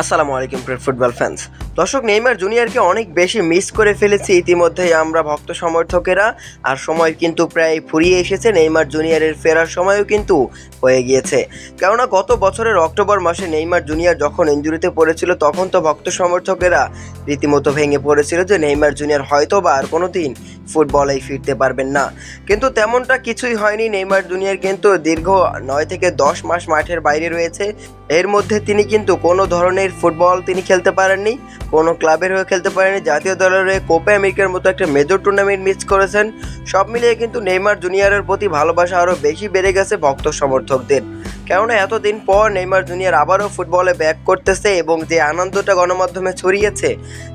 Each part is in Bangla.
আসসালামু আলাইকুম প্রিয় ফুটবল ফ্যান্স। দর্শক, নেইমার জুনিয়রকে অনেক বেশি মিস করে ফেলেছি ইতিমধ্যেই আমরা ভক্ত সমর্থকেরা। আর সময় কিন্তু প্রায় ফুরিয়ে এসেছে, নেইমার জুনিয়রের ফেরার সময়ও কিন্তু হয়ে গিয়েছে। কেননা গত বছরের অক্টোবর মাসে নেইমার জুনিয়র যখন ইনজুরিতে পড়েছিল তখন তো ভক্ত সমর্থকেরা রীতিমতো ভেঙে পড়েছিল যে নেইমার জুনিয়র হয়তো বা আর কোনো দিন ফুটবলেই ফিরতে পারবেন না। কিন্তু তেমনটা কিছুই হয়নি। নেইমার জুনিয়র কিন্তু দীর্ঘ 9 থেকে 10 মাস মাঠের বাইরে রয়েছে। এর মধ্যে তিনি কিন্তু কোনো ধরনের ফুটবল তিনি খেলতে পারেননি, কোনো ক্লাবের হয়ে খেলতে পারেননি, জাতীয় দলের হয়ে কোপা আমেরিকার মতো একটা মেজর টুর্নামেন্ট মিস করেছেন। সব মিলিয়ে কিন্তু নেইমার জুনিয়রের প্রতি ভালোবাসা আরও বেশি বেড়ে গেছে ভক্ত সমর্থকদের। কেননা এতদিন পর নেইমার জুনিয়র আবারও ফুটবলে ব্যাক করতেছে এবং যে আনন্দটা গণমাধ্যমে ছড়িয়েছে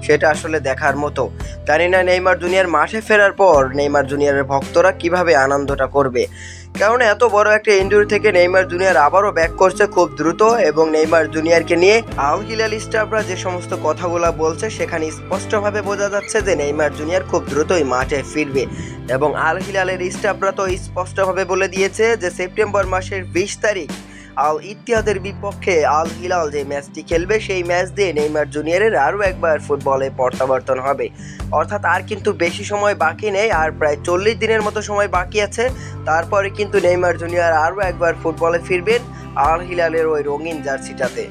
সেটা আসলে দেখার মতো। জানি না নেইমার জুনিয়র মাঠে ফেরার পর নেইমার জুনিয়রের ভক্তরা কিভাবে আনন্দটা করবে। কারণ এত বড় একটা ইনজুরি থেকে নেইমার জুনিয়র আবারও ব্যাক করছে খুব দ্রুত, এবং নেইমার জুনিয়রকে নিয়ে আল হিলাল স্টাফরা যে সমস্ত কথাগুলো বলছে সেখানে স্পষ্টভাবে বোঝা যাচ্ছে যে নেইমার জুনিয়র খুব দ্রুতই মাঠে ফিরবে। এবং আল হিলালের স্টাফরা তো স্পষ্টভাবে বলে দিয়েছে যে সেপ্টেম্বর মাসের 20 তারিখ আল ইত্তিহাদের বিপক্ষে আল হিলাল যে ম্যাচটি খেলবে সেই ম্যাচ দিয়ে নেইমার জুনিয়রের আরও একবার ফুটবলে প্রত্যাবর্তন হবে। অর্থাৎ আর কিন্তু বেশি সময় বাকি নেই, আর প্রায় 40 দিনের মতো সময় বাকি আছে। তারপরে কিন্তু নেইমার জুনিয়র আরও একবার ফুটবলে ফিরবেন আল হিলালের ওই রঙিন জার্সিটাতে।